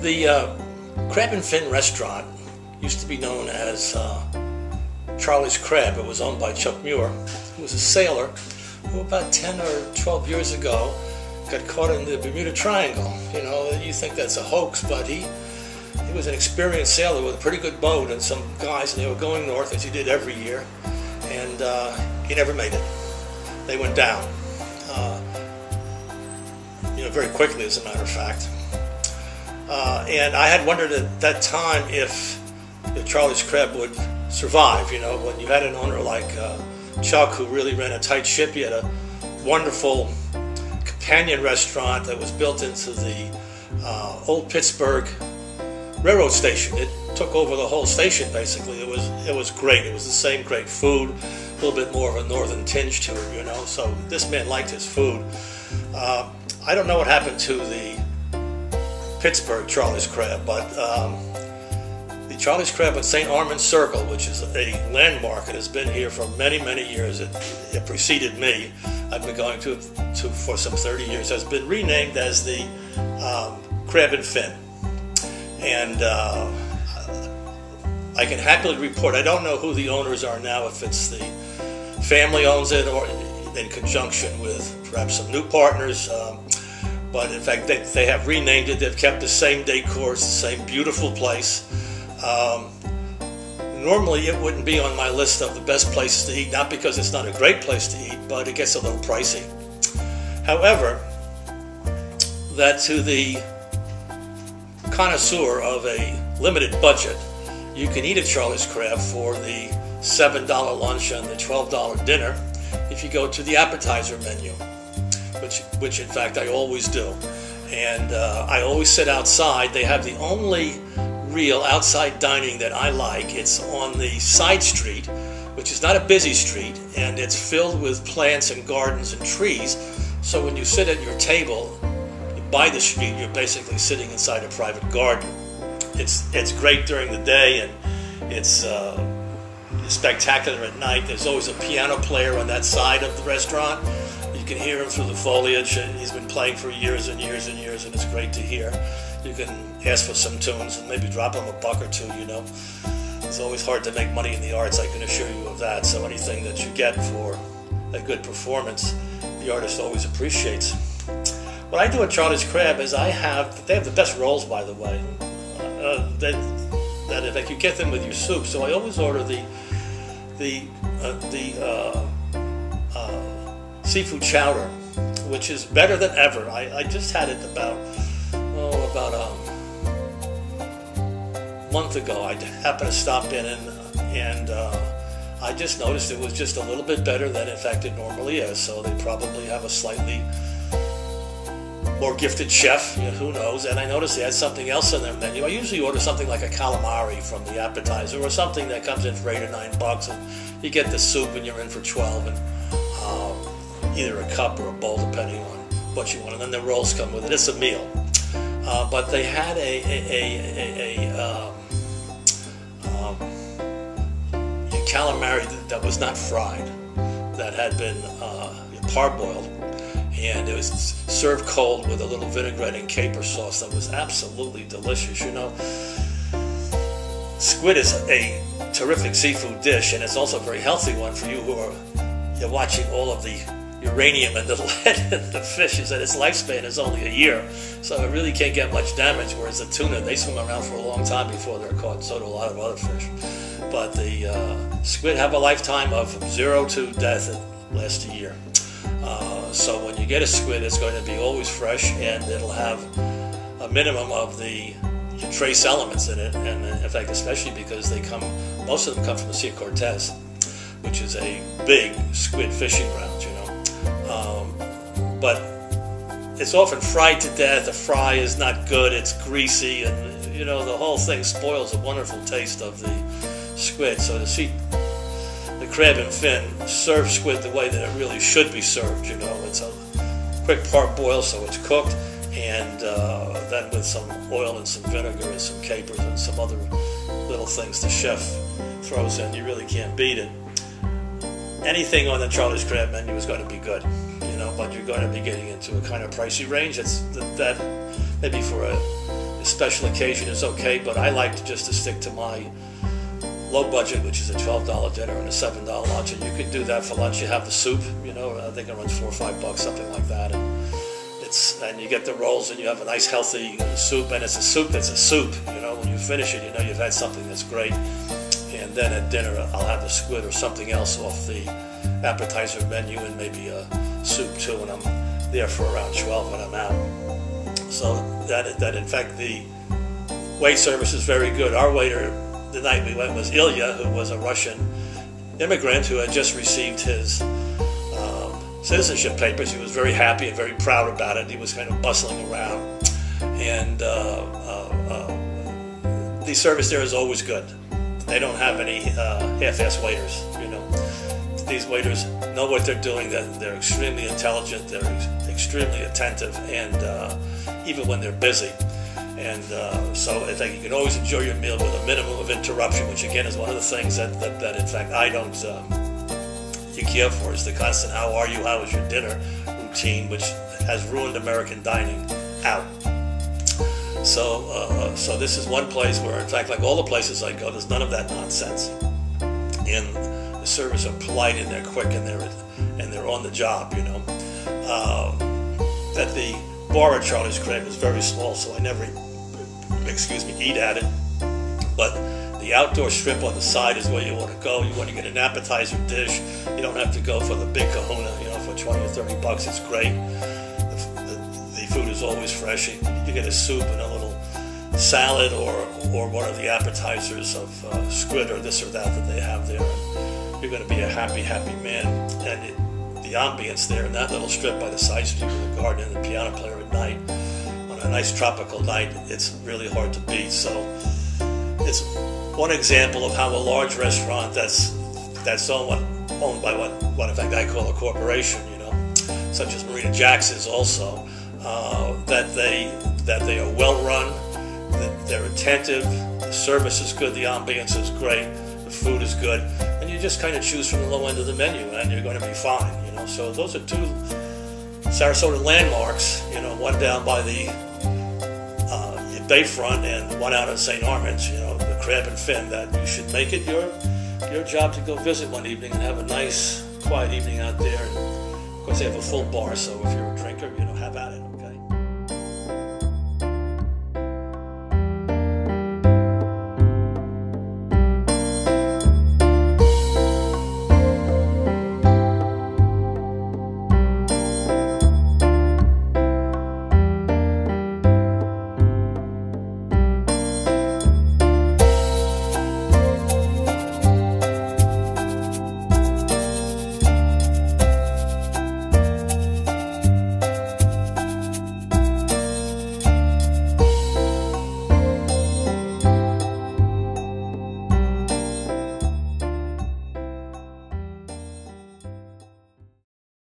The Crab and Fin restaurant used to be known as Charlie's Crab. It was owned by Chuck Muir, who was a sailor who about 10 or 12 years ago got caught in the Bermuda Triangle. You know, you think that's a hoax, but he was an experienced sailor with a pretty good boat and some guys, and they were going north as he did every year, and he never made it. They went down, very quickly, as a matter of fact. And I had wondered at that time if Charlie's Crab would survive. You know, when you had an owner like Chuck, who really ran a tight ship. He had a wonderful companion restaurant that was built into the old Pittsburgh railroad station. It took over the whole station, basically. It was great. It was the same great food, a little bit more of a northern tinge to it, you know. So this man liked his food. I don't know what happened to the Pittsburgh Charlie's Crab, but the Charlie's Crab in St. Armand's Circle, which is a landmark, it has been here for many, many years. It preceded me. I've been going to for some 30 years. Has been renamed as the Crab and Fin. And I can happily report, I don't know who the owners are now, if it's the family owns it or in conjunction with perhaps some new partners. But in fact, they have renamed it. They've kept the same decor, the same beautiful place. Normally, it wouldn't be on my list of the best places to eat, not because it's not a great place to eat, but it gets a little pricey. However, that to the connoisseur of a limited budget, you can eat at Charlie's Crab for the $7 lunch and the $12 dinner if you go to the appetizer menu, which in fact I always do. And I always sit outside. They have the only real outside dining that I like. It's on the side street, which is not a busy street, and it's filled with plants and gardens and trees. So when you sit at your table by the street, you're basically sitting inside a private garden. It's great during the day, and it's spectacular at night. There's always a piano player on that side of the restaurant. You can hear him through the foliage. He's been playing for years and years and years, and it's great to hear. You can ask for some tunes and maybe drop him a buck or two, you know. It's always hard to make money in the arts, I can assure you of that. So anything that you get for a good performance, the artist always appreciates. What I do at Charlie's Crab is they have the best rolls, by the way. That if you get them with your soup. So I always order the seafood chowder, which is better than ever. I just had it about a month ago. I happened to stop in and I just noticed it was just a little bit better than in fact it normally is. So they probably have a slightly more gifted chef, who knows. And I noticed they had something else on their menu. I usually order something like a calamari from the appetizer, or something that comes in for $8 or $9, and you get the soup and you're in for 12, and either a cup or a bowl, depending on what you want. And then the rolls come with it. It's a meal. But they had a calamari that was not fried, that had been parboiled, and it was served cold with a little vinaigrette and caper sauce that was absolutely delicious. You know, squid is a terrific seafood dish, and it's also a very healthy one for you who are watching all of the uranium and the lead in the fishes, and its lifespan is only a year, so it really can't get much damage, whereas the tuna, they swim around for a long time before they're caught. So do a lot of other fish. But the squid have a lifetime of 0 to death. It lasts a year. So when you get a squid, it's going to be always fresh, and it'll have a minimum of the trace elements in it, and in fact, especially because most of them come from the Sea of Cortez, which is a big squid fishing ground, you know. But it's often fried to death. The fry is not good. It's greasy, and the whole thing spoils the wonderful taste of the squid. So to see the Crab and Fin serve squid the way that it really should be served, it's a quick parboil, so it's cooked, and then with some oil and some vinegar and some capers and some other little things the chef throws in, you really can't beat it. Anything on the Charlie's Crab menu is going to be good, but you're going to be getting into a kind of pricey range. That maybe for a a special occasion is okay, but I like just to stick to my low budget, which is a $12 dinner and a $7 lunch. And you could do that for lunch. You have the soup, you know, I think it runs $4 or $5, something like that. And you get the rolls, and you have a nice healthy soup, and it's a soup that's a soup. You know, when you finish it, you know you've had something that's great. And then at dinner, I'll have the squid or something else off the appetizer menu, and maybe a soup too, and I'm there for around 12 when I'm out. So that in fact, the wait service is very good. Our waiter the night we went was Ilya, who was a Russian immigrant who had just received his citizenship papers. He was very happy and very proud about it. He was kind of bustling around, and the service there is always good. They don't have any half-ass waiters. You know, these waiters know what they're doing. They're extremely intelligent. They're extremely attentive, and even when they're busy. And so I think you can always enjoy your meal with a minimum of interruption, which again is one of the things that in fact I don't care for, is the constant "how are you, how was your dinner" routine, which has ruined American dining out. So this is one place where, in fact, like all the places I go, there's none of that nonsense. And the servers are polite, and they're quick, and they're on the job. You know, that the bar at Charlie's Crib is very small, so I never, eat at it. But the outdoor strip on the side is where you want to go. You want to get an appetizer dish. You don't have to go for the big kahuna, you know, for 20 or 30 bucks. It's great. The food is always fresh. You get a soup and a little salad or one of the appetizers of squid or this or that they have there. And you're going to be a happy man. And the ambience there in that little strip by the side street with the garden and the piano player at night, on a nice tropical night, it's really hard to beat. So it's one example of how a large restaurant that's owned by what in fact I call a corporation, you know, such as Marina Jack's is also, that they are well run, that they're attentive, the service is good, the ambience is great, the food is good, and you just kind of choose from the low end of the menu and you're going to be fine, you know. So those are two Sarasota landmarks, you know, one down by the Bayfront and one out in St. Armand's, you know, the Crab and Fin, that you should make it your job to go visit one evening and have a nice quiet evening out there. And of course they have a full bar, so if you're a drinker, you know, have at it. Okay?